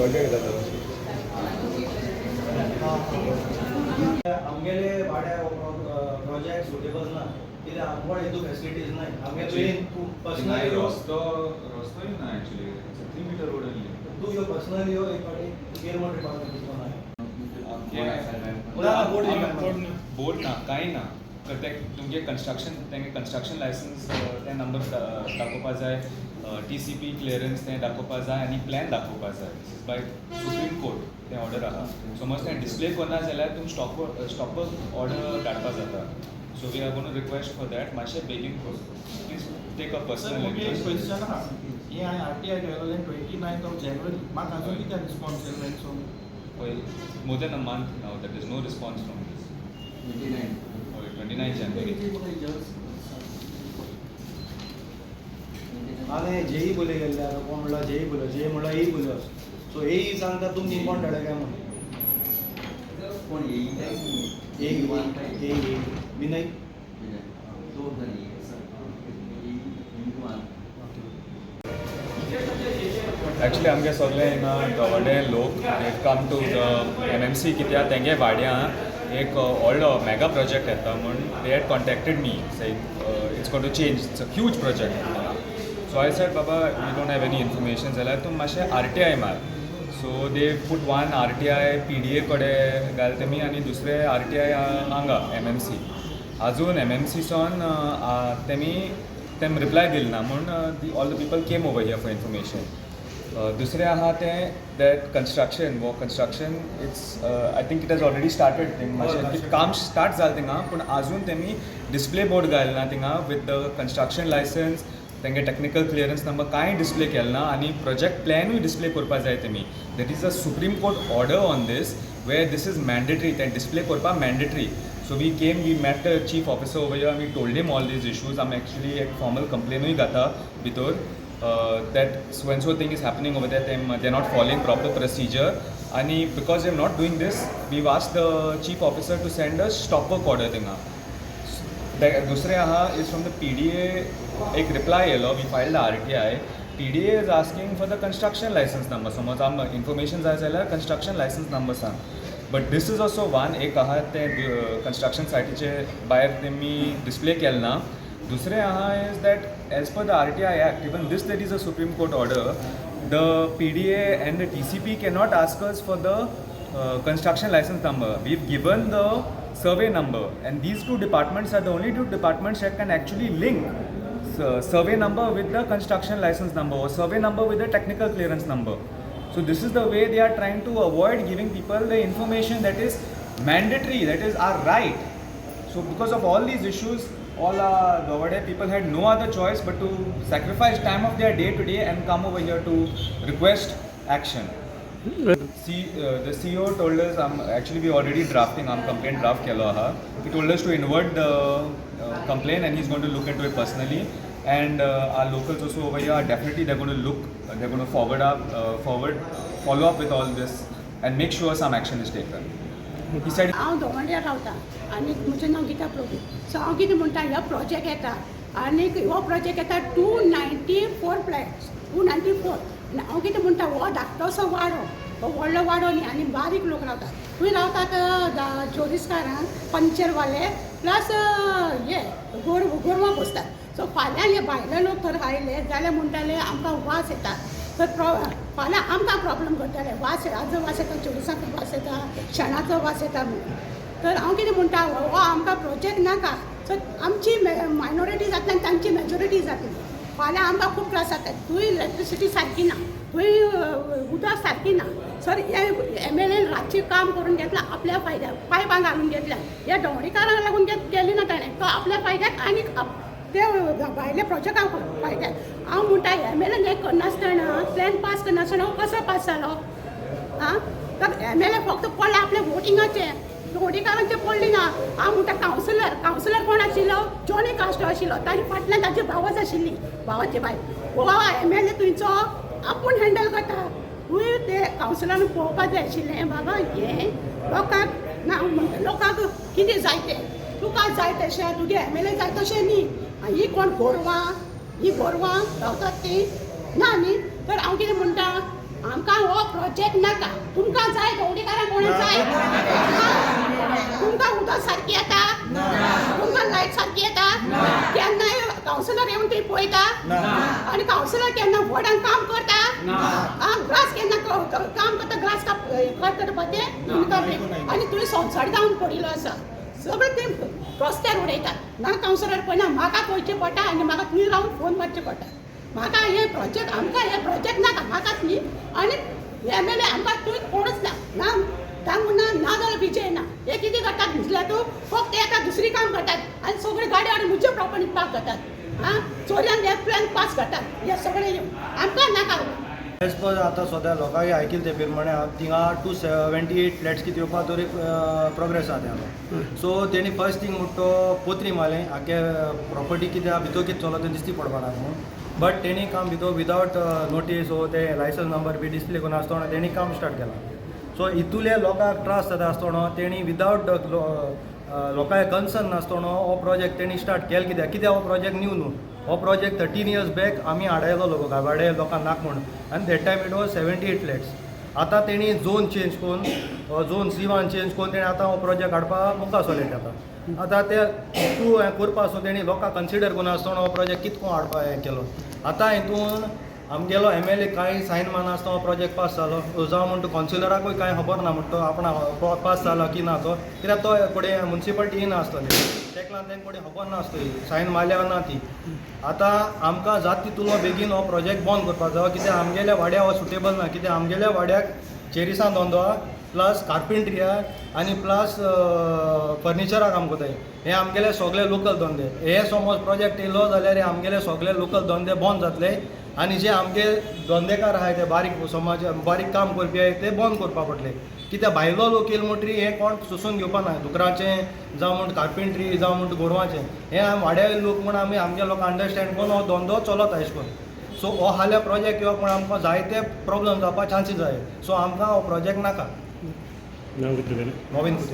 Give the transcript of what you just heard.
Project जाता आमगेले वाड्या प्रोजेक्ट सुटेबल ना कित्याक आमकोड हितू फॅसिलिटीज नाय आमगे तुवें पर्सनली रस्तोय ना एक्चुअली 3 मीटर रोड only. तू यो पर्सनली यो एक फाटी केर मोड डिपार्टमेंट बोर्ड ना कांय ना तर ते तुमगे कंस्ट्रक्शन लायसन्स ते नंबर दाखोवपा जाय TCP क्लियरन्स तें दाखोवपा जाय आनी प्लॅन दाखोवपा जाय बाय सुप्रीम कोर्ट तें ऑर्डर आहा समज तें डिस्प्ले करना जाल्यार तुमी स्टॉप ऑर्डर धाडपा जाता so we are gonna request for that मातशें बेगीन कर please take a personal question आहा हे हांवें RTI केलेलें 29th of January म्हाका अजून कित्याक रिस्पॉन्स येयलो नाही so more than a month now that there's no response from this 29 January. हांवें जेई बोले गेल्ले आतां कोण म्हणला जेई बोलो जे म्हणला ई बोलो सो एई सांगता तुमी कोण धाडा काय म्हणून कोण ए विनय Actually, आमगे सगळे हिंगा गवडे लोक दे कम टू द MMC कित्याक तेंगे वाड्या एक व्हडलो मेगा प्रोजेक्ट येता म्हूण they had contacted me saying it's going to change it's a huge project so I said बाबा we don't have any information जाल्यार तूं मातशें RTI मार so they put one RTI PDA कडेन घाल तेमी आनी दुसरे RTI हांगा MMC अजून MMC सोन तेम रिप्लाय दिल ना म्हूण all the people came over here for information दुसरें आहा तें that construction it's I think it has already started thing मातशें काम स्टार्ट जालें थिंगा पूण आजून तेमी डिस्प्ले बोर्ड घालना थिंगा विथ द कंस्ट्रक्शन लायसन्स तेंगे टेक्निकल क्लियरन्स नंबर कांय डिस्प्ले केलना आनी प्रोजेक्ट प्लॅनूय डिस्प्ले करपा जाय तेमी that is a Supreme Court order on this where this is mandatory तें डिस्प्ले करपा mandatory so we met the chief officer over here we told him all these issues आमी actually एक formal कंप्लेनूय घाता भितर that so and so thing is happening over there they're not following proper procedure and because they're not doing this we've asked the chief officer to send a stop work order thing dusre aha is from the PDA ek reply yellow we filed the RTI PDA is asking for the construction license number so much information zayla construction license number sang but this is also one ek aha te construction site che bayar temi display kelna दूसरे यहाँ is that as per the RTI Act, even this there is a Supreme Court order, the PDA and the TCP cannot ask us for the construction license number. We've given the survey number and these two departments are the only two departments that can actually link survey number with the construction license number or survey number with the technical clearance number. So this is the way they are trying to avoid giving people the information that is mandatory, that is our right. So because of all these issues, all Gawade people had no other choice but to sacrifice time of their day to day and come over here to request action. The CEO told us, actually we already drafting complaint draft kelo ha. He told us to invert the complaint and he's going to look into it personally. And our locals also over here definitely they're going to follow up with all this and make sure some action is taken. He said हांव दोंगड्यार रावता आनी म्हजें नांव गीता प्रभू so हांव कितें म्हणटा हो project येता आनी हो प्रोजेक्ट येता 294 फ्लॅट्स 294 आनी हांव कितें म्हणटा हो धाकटोसो वाडो हो व्हडलो वाडो न्ही आनी बारीक लोक रावतात थंय रावतात चोरीसकारां पंचरवाले प्लस हे गोरवां पोसतात सो फाल्यां हे भायले लोक थंय आयले जाल्यार म्हणटाले आमकां वास येता तर फाल्यां आमकां प्रॉब्लम करतले वासाचो वास येता चोरिसांचो वास येता शेणाचो वास येता म्हणून तर हांव कितें म्हणटा हो आमकां प्रोजेक्ट नाका सो आमची मायनॉरिटी जातली आनी तांची मेजॉरिटी जातली फाल्यां आमकां खूब त्रास जाता थंय इलेक्ट्रिसिटी सारकी ना थंय उदक सारकी ना सर हे MLA रातची काम करून घेतला आपल्या फायद्याक पायपां घालून घेतल्या हे डोंगरीकारांक लागून गेली ना ताणें तो आपल्या फायद्याक आनी ते भायले प्रोजेक्टा फायद्याक हांव म्हणटा MLA हें करनासतना प्लॅन पास करनासतना कसो पास जालो आं तर MLA फक्त पडला आपल्या वोटिंगाचें डोंगरीकारांचें पडली ना हांव म्हणटा कावन्सिलर कोण आशिल्लो जॉनी कास्टो आशिल्लो ताजे फाटल्यान ताजी भावच आशिल्ली भावाची बायल हो MLA थंयचो आपूण हँडल करता खंय ते कावन्सिलरान पळोवपाक जाय आशिल्लें बाबा हें लोकांक ना म्हणटा लोकांक कितें जाय तें तुका जाय तशें तुगे MLA जाय तशें न्ही ही कोण गोरवां रावतात ती ना न्ही तर हांव कितें म्हणटा आमकां हो प्रोजेक्ट नाका. तुमकां जाय गवडीकारां कोणा जाय? तुमकां उदक सारकी येता? तुमकां लायट सारकी येता? केन्नाय कावन्सिलर येवन थंय पळयता? आनी कावन्सिलर केन्ना वॉर्डान काम करता? ग्रास केन्ना काम करता? ग्रास कट करपाचें आनी तुवें संवसार जावन पडिल्लो आसा. सगळें ते रस्त्यार उडयतात. ना कावन्सिलर पळयना. म्हाका पळोवचें पडटा आनी म्हाका थंय रावन फोन मारचें पडटा. म्हाका हे प्रोजेक्ट आमकां हे प्रोजेक्ट नाका म्हाकाच न्ही. आनी MLA आमकां थंय कोणूच ना तांगून ना जाल्यार विजय ना. हे कितें करतात भिजल्या तूं फक्त येतात दुसरी काम करतात आनी सगळे गाडी हाडून म्हज्या प्रॉपर्टी पास करतात. चोऱ्यान हे प्लॅन पास करतात. हे सगळे आमकां नाका. एज पर आतां सद्या लोकांनी आयकिल्लें ते प्रमाणे थिंगा 278 फ्लॅट्स कितें येवपा तरी प्रोग्रेस आहा तें. सो तेणी फर्स्ट थिंग म्हणटा तो पोत्री मारलें आख्या प्रॉपर्टी कितें आहा भितर कितें चलो तें दिसती पडपाना म्हणून. बट तेणी काम भितर विदावट नोटीस वो ते लायसन्स नंबर बी डिस्प्ले करून आसतना तेणी काम स्टार्ट केलां. सो इतुले लोकांक त्रास जाता आसतना तेणी विदावट लोकांचे कन्सर्न नासतना हो प्रोजेक्ट तेणी स्टार्ट केलो. कित्याक हो प्रोजेक्ट न्यू न्हू. हो प्रोजेक्ट 13 years बॅक आमी हाडयलो गावाडे लोकांक नाक म्हणून आनी that time it was 78 flats. आतां तेणी झोन चेंज करून झोन C1 चेंज करून तेणी आतां हो प्रोजेक्ट हाडपाक मुखार चलयता. आतां ते तूं हें करपा सो तेणी लोकांक कन्सिडर करून आसतना हो प्रोजेक्ट कितको हाडपा हें केलो. आतां हितून आमगेलो MLA कांय सायन मारना आसतना हो प्रोजेक्ट पास जालो. जावं म्हणटा कावन्सिलराकूय कांय खबर ना म्हणटा आपणा पास जाला की ना तो. कित्याक तो फुडें म्युन्सिपाल्टी येना आसतली. तेका लागून तेंका फुडें खबर नासतली सायन मारल्या ना ती. आतां आमकां जाता तितून बेगीन हो प्रोजेक्ट बंद करपाक जाय. कित्याक आमगेल्या वाड्या हो सुटेबल ना. कित्याक आमगेल्या वाड्याक चेरिसां धंदो आहा प्लस कार्पेंट्री आहा आनी प्लस फर्निचराक काम कोताय. हे आमगेले सगळे लोकल धंदे. हे समज प्रोजेक्ट येयलो जाल्यार हे आमगेले सगळे लोकल धंदे बंद जातले आनी जे आमगे धंदेकार आहाय ते बारीक समाज बारीक काम करपी आहाय ते बंद करपा पडले. कित्याक भायलो लोक येयलो म्हणटरी हे कोण सोसून घेवपा ना. दुकराचें जावं म्हणटा कार्पेंट्री जावं म्हणटा गोरवाचें हे वाड्या लोक म्हण आमी आमगे लोक अंडरस्टँड करून हो धंदो चलता अशें करून. सो हो हाल्या प्रोजेक्ट येवप म्हण आमकां जायते प्रॉब्लम जावपा चान्सीस जाय. सो आमकां हो प्रोजेक्ट नाका. नवीन कुटे